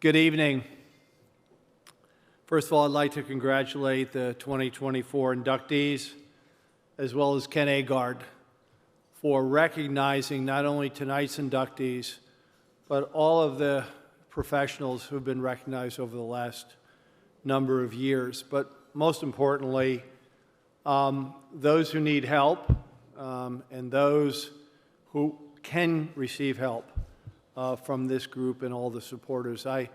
Good evening. First of all, I'd like to congratulate the 2024 inductees, as well as Ken Agard, for recognizing not only tonight's inductees, but all of the professionals who've been recognized over the last number of years. But most importantly, those who need help and those who can receive help from this group and all the supporters. I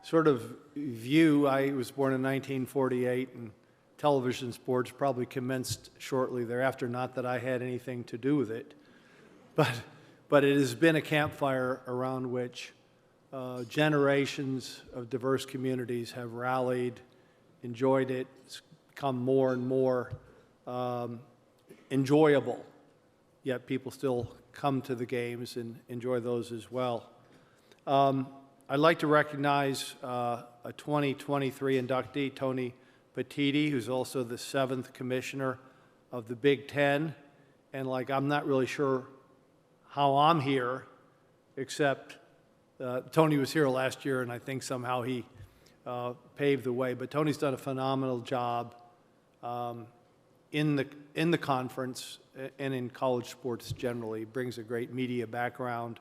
sort of view, I was born in 1948, and television sports probably commenced shortly thereafter, not that I had anything to do with it, but it has been a campfire around which generations of diverse communities have rallied, enjoyed it. It's become more and more enjoyable, yet people still come to the games and enjoy those as well. I'd like to recognize a 2023 inductee, Tony Petiti, who's also the 7th commissioner of the Big Ten. And I'm not really sure how I'm here, except Tony was here last year, and I think somehow he paved the way. But Tony's done a phenomenal job in the conference and in college sports generally. He brings a great media background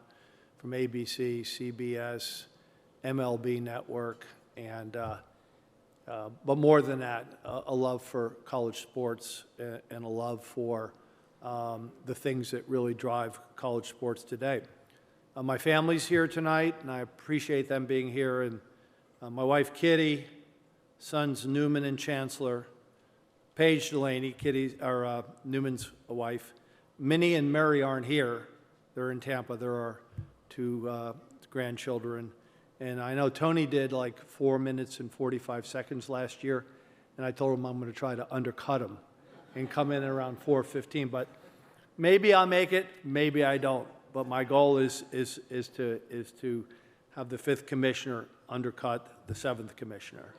from ABC, CBS, MLB Network, and but more than that, a love for college sports and a love for the things that really drive college sports today. My family's here tonight, and I appreciate them being here. And my wife, Kitty, sons Newman and Chancellor, Paige Delany, Newman's wife. Minnie and Mary aren't here. They're in Tampa. There are 2 grandchildren. And I know Tony did 4 minutes and 45 seconds last year, and I told him I'm going to try to undercut him and come in at around 4:15. But maybe I'll make it, maybe I don't. But my goal is to have the 5th commissioner undercut the 7th commissioner.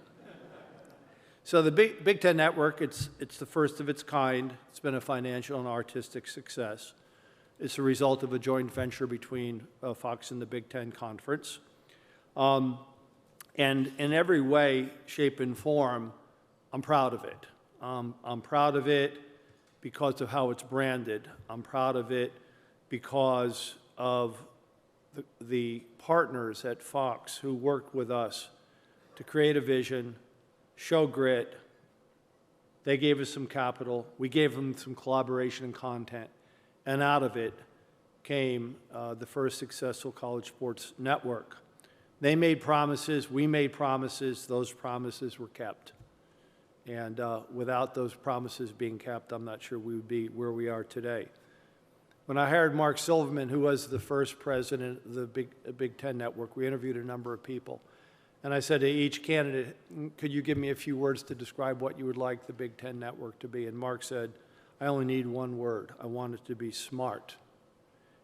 So the Big Ten Network, it's the first of its kind. It's been a financial and artistic success. It's a result of a joint venture between Fox and the Big Ten Conference. And in every way, shape, and form, I'm proud of it. I'm proud of it because of how it's branded. I'm proud of it because of the partners at Fox who worked with us to create a vision, show grit. They gave us some capital. We gave them some collaboration and content. And out of it came the first successful college sports network. They made promises. We made promises. Those promises were kept. And without those promises being kept, I'm not sure we would be where we are today. When I hired Mark Silverman, who was the first president of the Big Ten Network, we interviewed a number of people. And I said to each candidate, could you give me a few words to describe what you would like the Big Ten Network to be? And Mark said, I only need one word. I want it to be smart.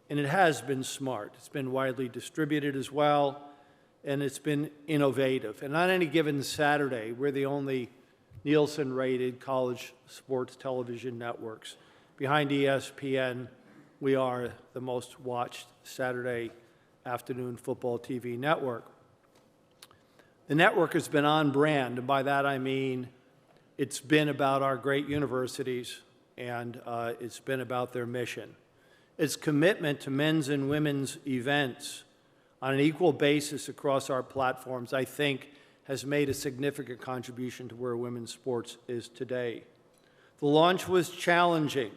And it has been smart. It's been widely distributed as well, and it's been innovative. And on any given Saturday, we're the only Nielsen-rated college sports television networks. Behind ESPN, we are the most watched Saturday afternoon football TV network. The network has been on brand, and by that I mean it's been about our great universities, and it's been about their mission. Its commitment to men's and women's events on an equal basis across our platforms, I think, has made a significant contribution to where women's sports is today. The launch was challenging,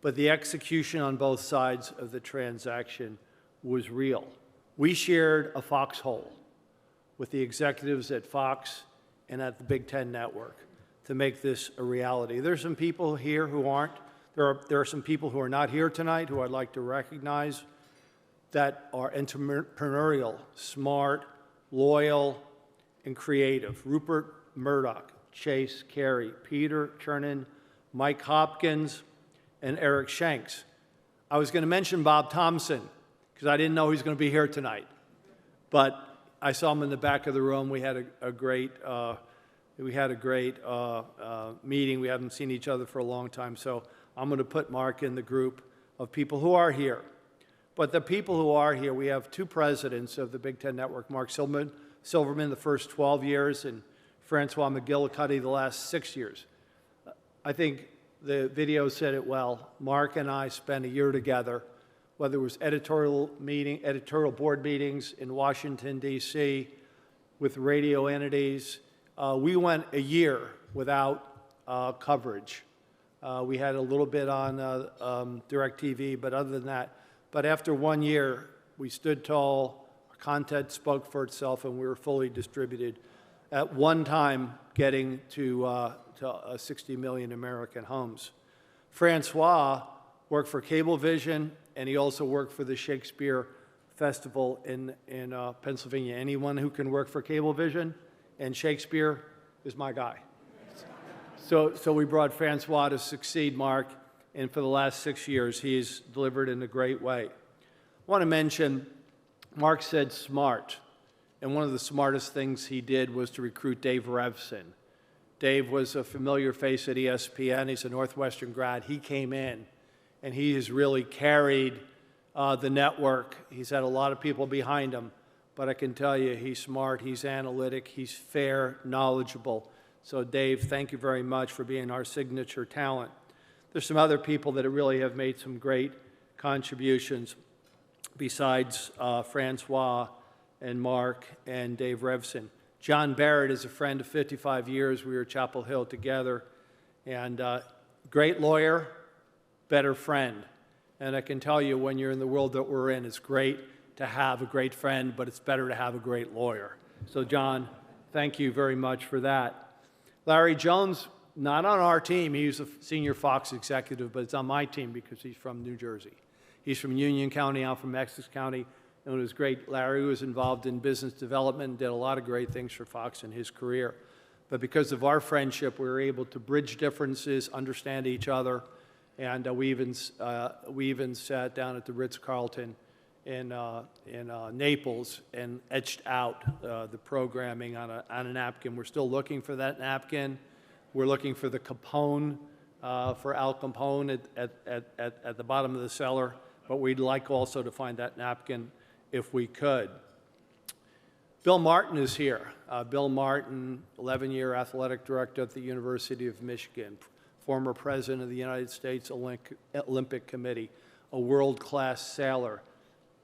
but the execution on both sides of the transaction was real. We shared a foxhole with the executives at Fox and at the Big Ten Network to make this a reality. There's some people here who aren't. There are some people who are not here tonight who I'd like to recognize that are entrepreneurial, smart, loyal, and creative. Rupert Murdoch, Chase Carey, Peter Chernin, Mike Hopkins, and Eric Shanks. I was going to mention Bob Thompson because I didn't know he was going to be here tonight. But I saw him in the back of the room. We had a great meeting. We haven't seen each other for a long time, so I'm going to put Mark in the group of people who are here. But the people who are here, we have 2 presidents of the Big Ten Network, Mark Silverman, Silverman the first 12 years and Francois McGillicuddy the last 6 years. I think the video said it well. Mark and I spent a year together, whether it was editorial board meetings in Washington, D.C., with radio entities. We went a year without coverage. We had a little bit on DirecTV, but other than that, but after 1 year, we stood tall, our content spoke for itself, and we were fully distributed. At one time, getting to 60 million American homes. Francois worked for Cablevision, and he also worked for the Shakespeare Festival in Pennsylvania. Anyone who can work for Cablevision and Shakespeare is my guy. So we brought Francois to succeed Mark, and for the last 6 years, he's delivered in a great way. I want to mention, Mark said smart, and one of the smartest things he did was to recruit Dave Revson. Dave was a familiar face at ESPN. He's a Northwestern grad. He came in, and he has really carried the network. He's had a lot of people behind him, but I can tell you he's smart, he's analytic, he's fair, knowledgeable. So Dave, thank you very much for being our signature talent. There's some other people that really have made some great contributions besides Francois and Mark and Dave Revson. John Barrett is a friend of 55 years. We were at Chapel Hill together. And great lawyer, better friend. And I can tell you, when you're in the world that we're in, it's great to have a great friend, but it's better to have a great lawyer. So John, thank you very much for that. Larry Jones, not on our team. He's a senior Fox executive, but it's on my team because he's from New Jersey. He's from Union County, I'm from Essex County. And it was great. Larry was involved in business development and did a lot of great things for Fox in his career. But because of our friendship, we were able to bridge differences, understand each other, and we even sat down at the Ritz-Carlton in Naples and etched out the programming on a napkin. We're still looking for that napkin. We're looking for the Capone, for Al Capone at the bottom of the cellar, but we'd like also to find that napkin if we could. Bill Martin is here. Bill Martin, 11-year athletic director at the University of Michigan, former president of the United States Olympic Committee, a world-class sailor.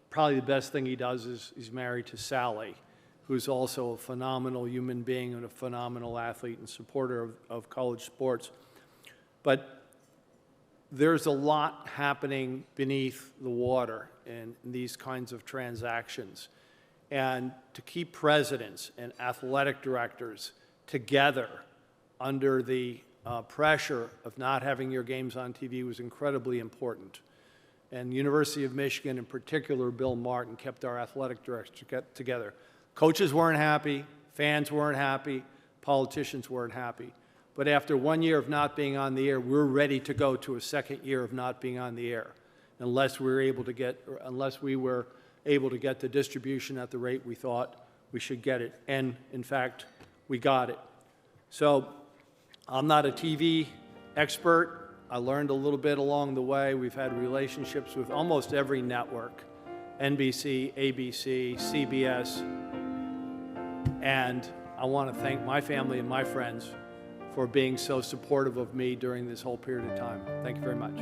Probably the best thing he does is he's married to Sally, who's also a phenomenal human being and a phenomenal athlete and supporter of college sports. But there's a lot happening beneath the water in these kinds of transactions. And to keep presidents and athletic directors together under the pressure of not having your games on TV was incredibly important. And University of Michigan, in particular, Bill Martin, kept our athletic directors together. Coaches weren't happy, fans weren't happy, politicians weren't happy. But after 1 year of not being on the air, we're ready to go to a second year of not being on the air, unless we were able to get the distribution at the rate we thought we should get it. And in fact, we got it. So I'm not a TV expert. I learned a little bit along the way. We've had relationships with almost every network, NBC, ABC, CBS. And I want to thank my family and my friends for being so supportive of me during this whole period of time. Thank you very much.